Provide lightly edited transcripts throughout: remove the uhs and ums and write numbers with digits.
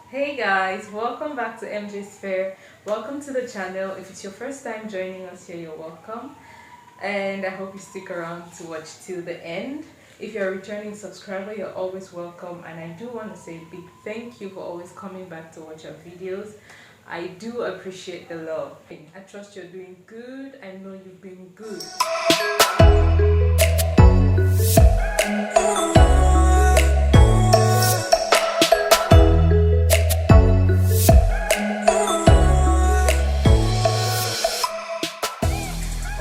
Hey guys, welcome back to MJ's Fair. Welcome to the channel. If it's your first time joining us here, you're welcome. And I hope you stick around to watch till the end. If you're a returning subscriber, you're always welcome. And I do want to say a big thank you for always coming back to watch our videos. I do appreciate the love. I trust you're doing good. I know you've been good.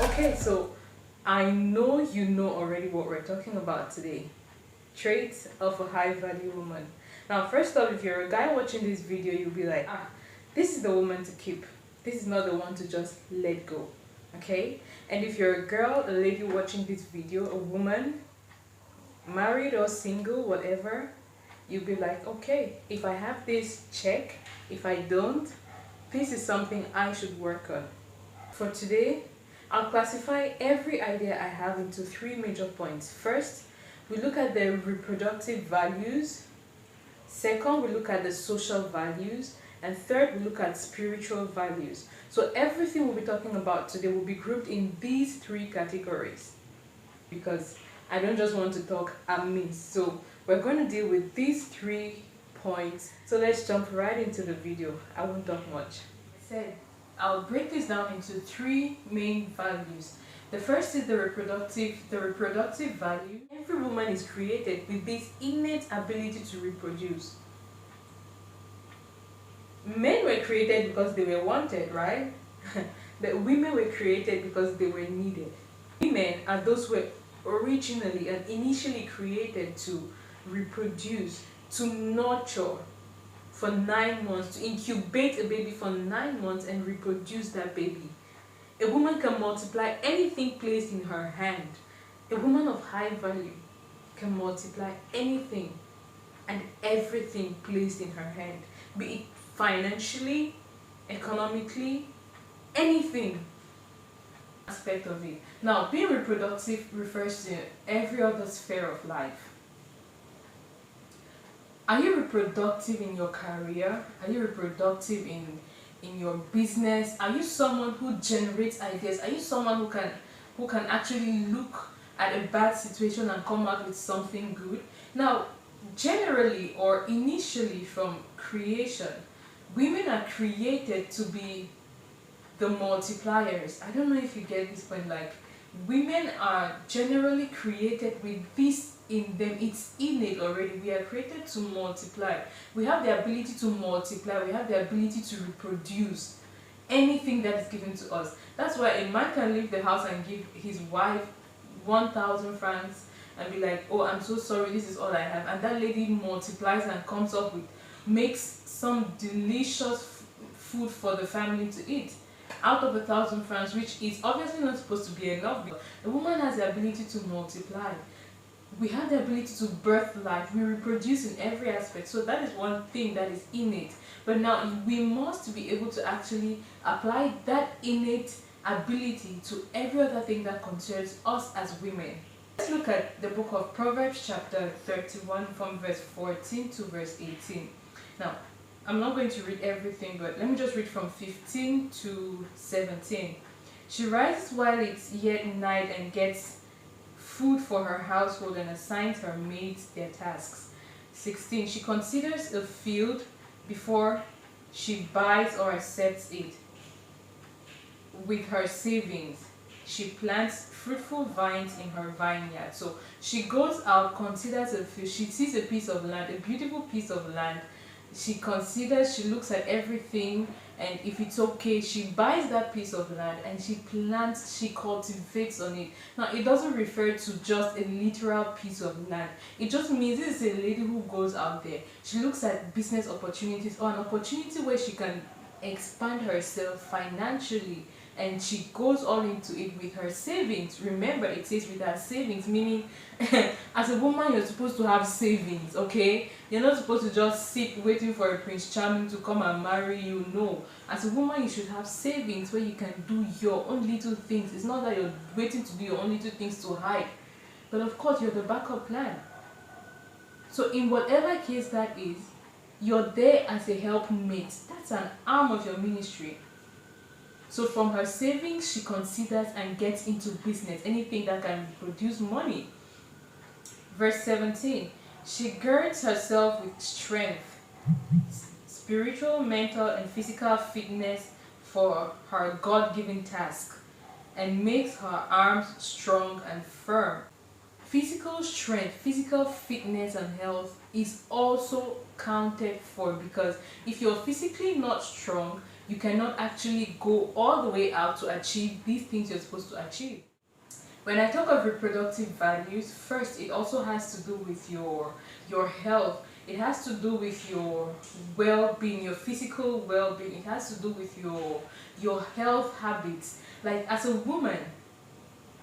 Okay, so I know you know already what we're talking about today. Traits of a high value woman. Now, first off, if you're a guy watching this video, you'll be like, this is the woman to keep. This is not the one to just let go. Okay? And if you're a girl, a lady watching this video, a woman, married or single, whatever, you'll be like, okay, if I have this, check. If I don't, this is something I should work on. For today, I'll classify every idea I have into three major points. First, we look at the reproductive values. Second, we look at the social values. And third, we look at spiritual values. So everything we'll be talking about today will be grouped in these three categories, because I don't just want to talk amiss. So we're going to deal with these 3 points. So let's jump right into the video. I won't talk much. I'll break this down into 3 main values. The first is the reproductive value. Every woman is created with this innate ability to reproduce. Men were created because they were wanted, right? But women were created because they were needed. Women are those who were originally and initially created to reproduce, to nurture for 9 months, to incubate a baby for 9 months and reproduce that baby. A woman can multiply anything placed in her hand. A woman of high value can multiply anything and everything placed in her hand, be it financially, economically, anything aspect of it. Now, being reproductive refers to every other sphere of life. Are you reproductive in your career? Are you reproductive in your business? Are you someone who generates ideas? Are you someone who can actually look at a bad situation and come out with something good? Now, generally or initially from creation, women are created to be the multipliers. I don't know if you get this point. Like, women are generally created with this in them. It's innate already. We are created to multiply. We have the ability to multiply. We have the ability to reproduce anything that is given to us. That's why a man can leave the house and give his wife 1,000 francs and be like, oh, I'm so sorry, this is all I have. And that lady multiplies and comes up with, makes some delicious food for the family to eat out of 1,000 francs, which is obviously not supposed to be enough, because a woman has the ability to multiply. We have the ability to birth life. We reproduce in every aspect. So that is one thing that is innate. But now we must be able to actually apply that innate ability to every other thing that concerns us as women. Let's look at the book of Proverbs chapter 31 from verse 14 to verse 18. Now, I'm not going to read everything, but let me just read from 15 to 17. She rises while it's yet night and gets food for her household and assigns her maids their tasks. 16. She considers a field before she buys or accepts it. With her savings, she plants fruitful vines in her vineyard. So she goes out, considers a field, she sees a piece of land, a beautiful piece of land. She considers, she looks at everything, and if it's okay, she buys that piece of land and she plants, she cultivates on it. Now, it doesn't refer to just a literal piece of land. It just means this is a lady who goes out there. She looks at business opportunities or an opportunity where she can expand herself financially, and she goes all into it with her savings. Remember, it says with her savings, meaning as a woman you're supposed to have savings, okay? You're not supposed to just sit waiting for a Prince Charming to come and marry you. No, as a woman you should have savings where you can do your own little things. It's not that you're waiting to do your own little things to hide, but of course you're the backup plan. So in whatever case that is, You're there as a helpmate. That's an arm of your ministry. So from her savings, she considers and gets into business, anything that can produce money. Verse 17, she girds herself with strength, spiritual, mental, and physical fitness for her God-given task, and makes her arms strong and firm. Physical strength, physical fitness, and health is also counted for, because if you're physically not strong, you cannot actually go all the way out to achieve these things you're supposed to achieve. When I talk of reproductive values, first it also has to do with your health. It has to do with your well-being, your physical well-being. It has to do with your health habits. Like as a woman,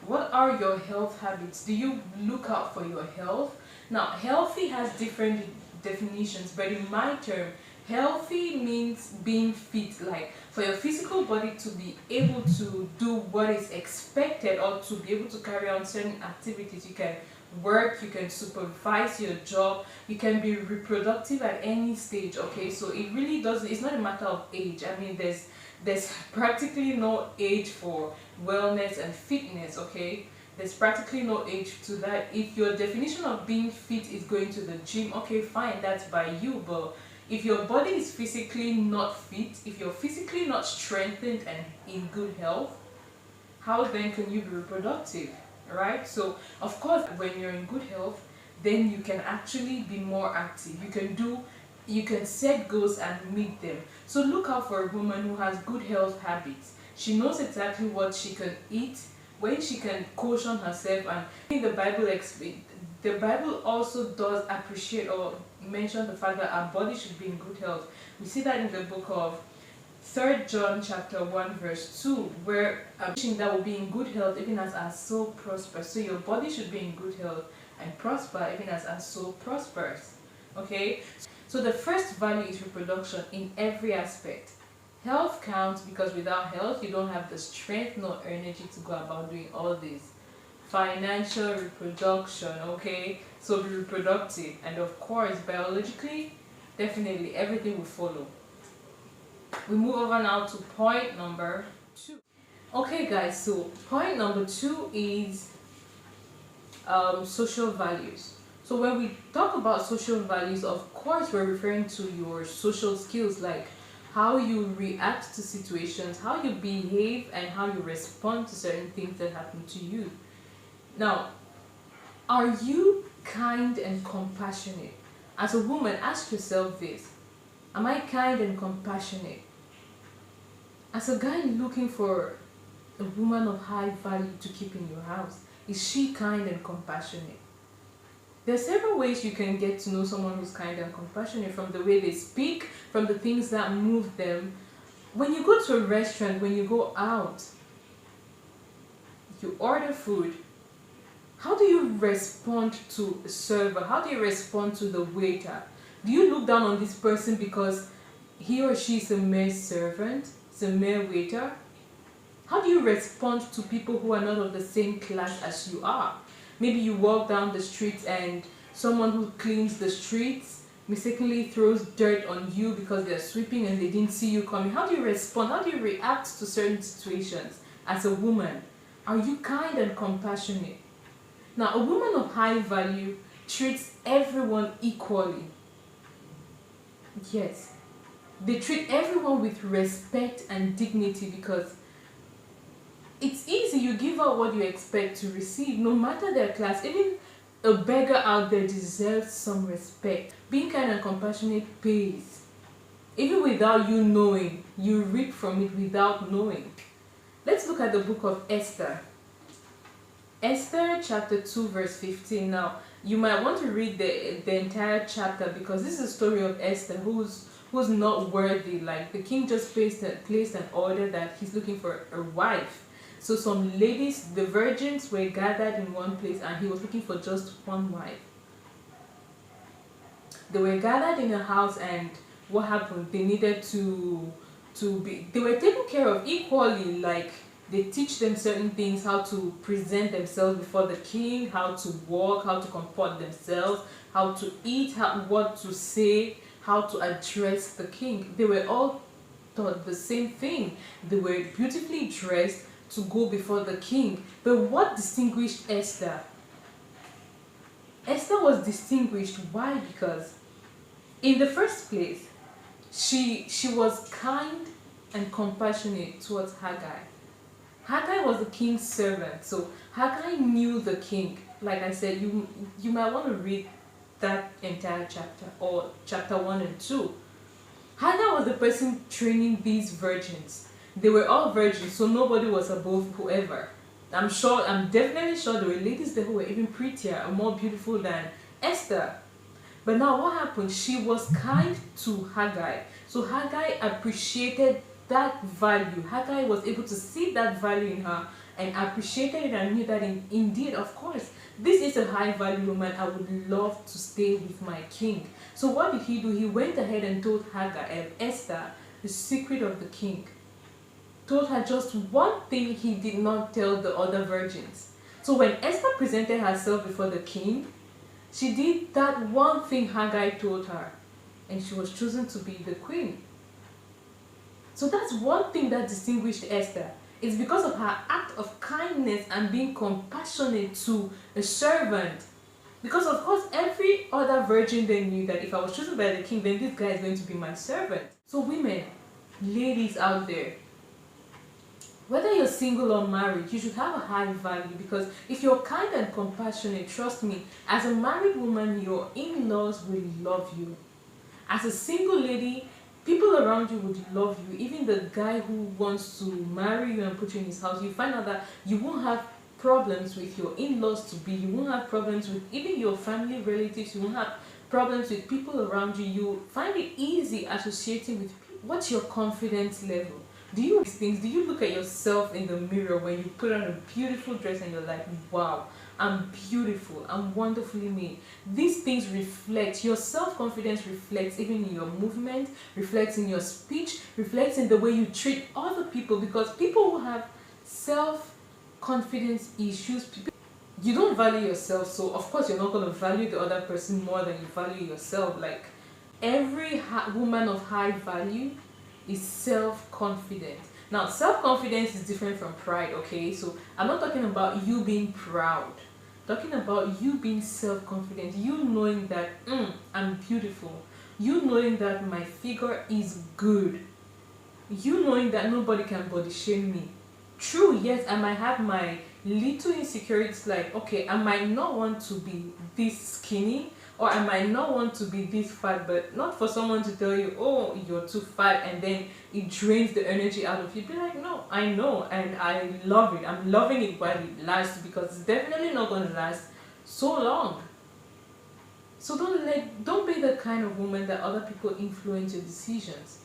what are your health habits? Do you look out for your health? Now, healthy has different definitions, but in my term, healthy means being fit, like for your physical body to be able to do what is expected, or to be able to carry on certain activities. You can work, you can supervise your job, you can be reproductive at any stage, okay? So it really doesn't, it's not a matter of age. I mean, there's practically no age for wellness and fitness, okay? There's practically no age to that. If your definition of being fit is going to the gym, okay, fine, that's by you. But if your body is physically not fit, if you're physically not strengthened and in good health, how then can you be reproductive, right? So of course, when you're in good health, then you can actually be more active. You can set goals and meet them. So look out for a woman who has good health habits. She knows exactly what she can eat, when she can caution herself. And in the Bible also does appreciate or mention the fact that our body should be in good health. We see that in the book of 3 John chapter 1 verse 2, where wishing that will be in good health even as our soul prospers. So your body should be in good health and prosper even as our soul prospers. Okay? So the first value is reproduction in every aspect. Health counts, because without health you don't have the strength nor energy to go about doing all this. Financial, reproduction, okay? So be reproductive. And of course, biologically, definitely everything will follow. We move over now to point number 2. Okay guys, so point number 2 is social values. So when we talk about social values, of course we're referring to your social skills, like how you react to situations, how you behave, and how you respond to certain things that happen to you. Now, are you kind and compassionate? As a woman, ask yourself this: am I kind and compassionate? As a guy looking for a woman of high value to keep in your house, is she kind and compassionate? There are several ways you can get to know someone who's kind and compassionate, from the way they speak, from the things that move them. When you go to a restaurant, when you go out, you order food, how do you respond to a server? How do you respond to the waiter? Do you look down on this person because he or she is a mere servant, is a mere waiter? How do you respond to people who are not of the same class as you are? Maybe you walk down the street and someone who cleans the streets mistakenly throws dirt on you because they're sweeping and they didn't see you coming. How do you respond? How do you react to certain situations as a woman? Are you kind and compassionate? Now, a woman of high value treats everyone equally. Yes, they treat everyone with respect and dignity, because it's easy. You give out what you expect to receive, no matter their class. Even a beggar out there deserves some respect. Being kind and compassionate pays. Even without you knowing, you reap from it without knowing. Let's look at the book of Esther. Esther chapter 2 verse 15. Now, you might want to read the entire chapter, because this is a story of Esther who's not worthy. Like, the king just placed an order that he's looking for a wife. So some ladies, the virgins, were gathered in one place, and he was looking for just one wife. They were gathered in a house, and what happened? They needed they were taken care of equally. Like, they teach them certain things, how to present themselves before the king, how to walk, how to comport themselves, how to eat, what to say, how to address the king. They were all taught the same thing. They were beautifully dressed to go before the king. But what distinguished Esther? Esther was distinguished. Why? Because in the first place, she was kind and compassionate towards Haggai. Haggai was the king's servant, so Haggai knew the king. Like I said, you might want to read that entire chapter, or chapter 1 and 2. Haggai was the person training these virgins. They were all virgins, so nobody was above whoever. I'm definitely sure there were ladies there who were even prettier and more beautiful than Esther. But now what happened? She was kind to Haggai. So Haggai appreciated that value. Haggai was able to see that value in her and appreciated it and knew that indeed, of course, this is a high value woman. I would love to stay with my king. So what did he do? He went ahead and told Haggai, Esther, the secret of the king. Told her just one thing he did not tell the other virgins. So when Esther presented herself before the king, she did that one thing Haggai told her, and she was chosen to be the queen. So that's one thing that distinguished Esther. It's because of her act of kindness and being compassionate to a servant. Because of course every other virgin then knew that if I was chosen by the king, then this guy is going to be my servant. So women, ladies out there, whether you're single or married, you should have a high value, because if you're kind and compassionate, trust me, as a married woman, your in-laws will love you. As a single lady, people around you would love you. Even the guy who wants to marry you and put you in his house, you find out that you won't have problems with your in-laws to be, you won't have problems with even your family relatives, you won't have problems with people around you. You find it easy associating with people. What's your confidence level? Do you look at yourself in the mirror when you put on a beautiful dress and you're like, wow, I'm beautiful, I'm wonderfully made? These things reflect, your self-confidence reflects even in your movement, reflects in your speech, reflects in the way you treat other people, because people who have self-confidence issues, you don't value yourself, so of course you're not going to value the other person more than you value yourself. Like every woman of high value is self-confident. Now, self-confidence is different from pride, okay? So I'm not talking about you being proud. I'm talking about you being self-confident. You knowing that I'm beautiful. You knowing that my figure is good. You knowing that nobody can body shame me. True, yes, I might have my little insecurities, like, okay, I might not want to be this skinny, or I might not want to be this fat, but not for someone to tell you, oh, you're too fat, and then it drains the energy out of you. Be like, no, I know, and I love it. I'm loving it while it lasts, because it's definitely not going to last so long. So don't be the kind of woman that other people influence your decisions.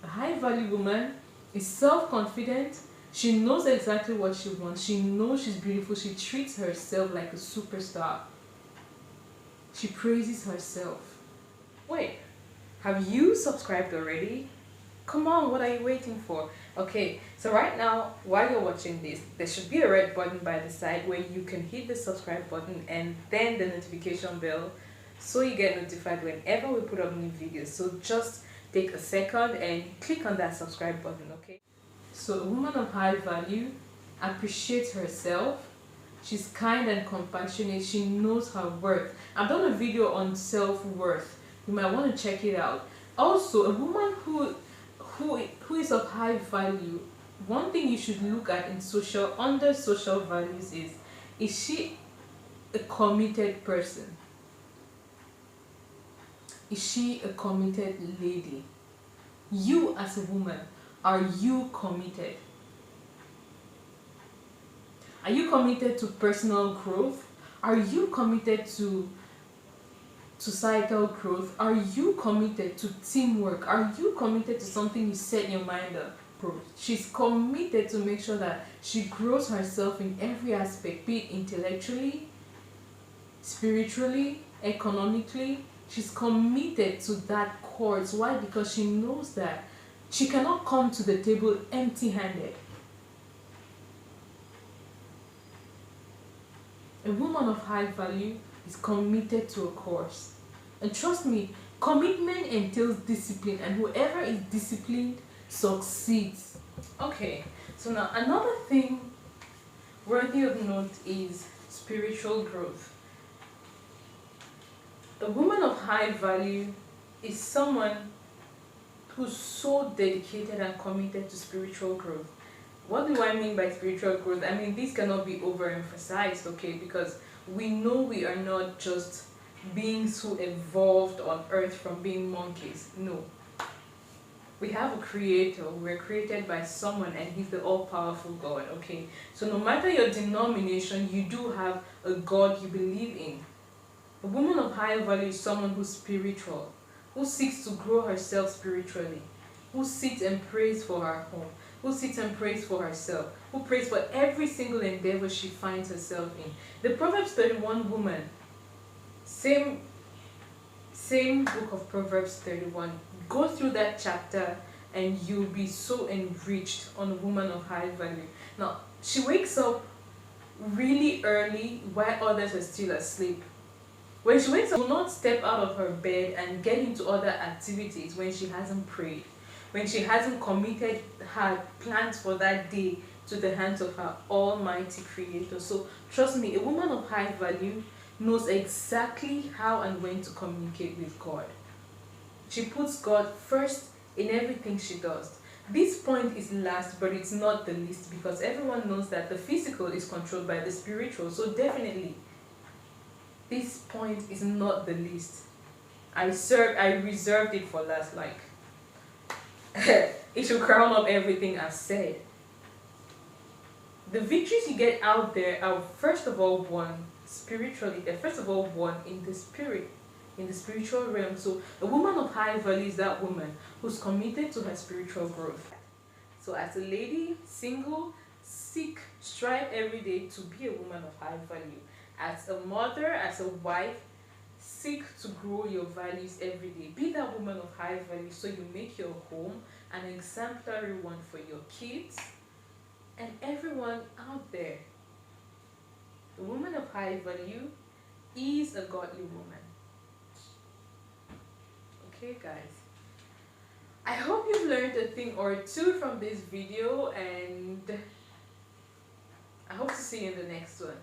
A high value woman is self-confident. She knows exactly what she wants. She knows she's beautiful. She treats herself like a superstar. She praises herself. Wait, have you subscribed already? Come on, what are you waiting for? Okay, so right now, while you're watching this, there should be a red button by the side where you can hit the subscribe button and then the notification bell, so you get notified whenever we put up new videos. So just take a second and click on that subscribe button, okay? So a woman of high value appreciates herself. She's kind and compassionate. She knows her worth. I've done a video on self-worth. You might want to check it out. Also, a woman who is of high value, one thing you should look at under social values is she a committed person? Is she a committed lady? You as a woman, are you committed? Are you committed to personal growth? Are you committed to societal growth? Are you committed to teamwork? Are you committed to something you set your mind up for? She's committed to make sure that she grows herself in every aspect, be it intellectually, spiritually, economically. She's committed to that cause. Why? Because she knows that she cannot come to the table empty-handed. A woman of high value is committed to a cause. And trust me, Commitment entails discipline, and whoever is disciplined succeeds. Okay, so now another thing worthy of note is spiritual growth. A woman of high value is someone who's so dedicated and committed to spiritual growth. What do I mean by spiritual growth? I mean, this cannot be overemphasized, okay? Because we know we are not just beings who evolved on earth from being monkeys. No. We have a creator. We're created by someone, and he's the all-powerful God, okay? So no matter your denomination, you do have a God you believe in. A woman of high value is someone who's spiritual, who seeks to grow herself spiritually, who sits and prays for her home, who sits and prays for herself, who prays for every single endeavor she finds herself in. The Proverbs 31 woman, same book of Proverbs 31. Go through that chapter and you'll be so enriched on a woman of high value. Now, she wakes up really early while others are still asleep. When she wakes up, she will not step out of her bed and get into other activities when she hasn't prayed, when she hasn't committed her plans for that day to the hands of her almighty creator. So trust me, a woman of high value knows exactly how and when to communicate with God. She puts God first in everything she does. This point is last, but it's not the least, because everyone knows that the physical is controlled by the spiritual. So definitely, this point is not the least. I reserved it for last, like it should crown up everything I've said. The victories you get out there are first of all won spiritually. They're first of all won in the spirit, in the spiritual realm. So a woman of high value is that woman who's committed to her spiritual growth. So as a lady, single, strive every day to be a woman of high value. As a mother, as a wife, seek to grow your values every day. Be that woman of high value so you make your home an exemplary one for your kids and everyone out there. A woman of high value is a godly woman. Okay, guys. I hope you've learned a thing or two from this video, and I hope to see you in the next one.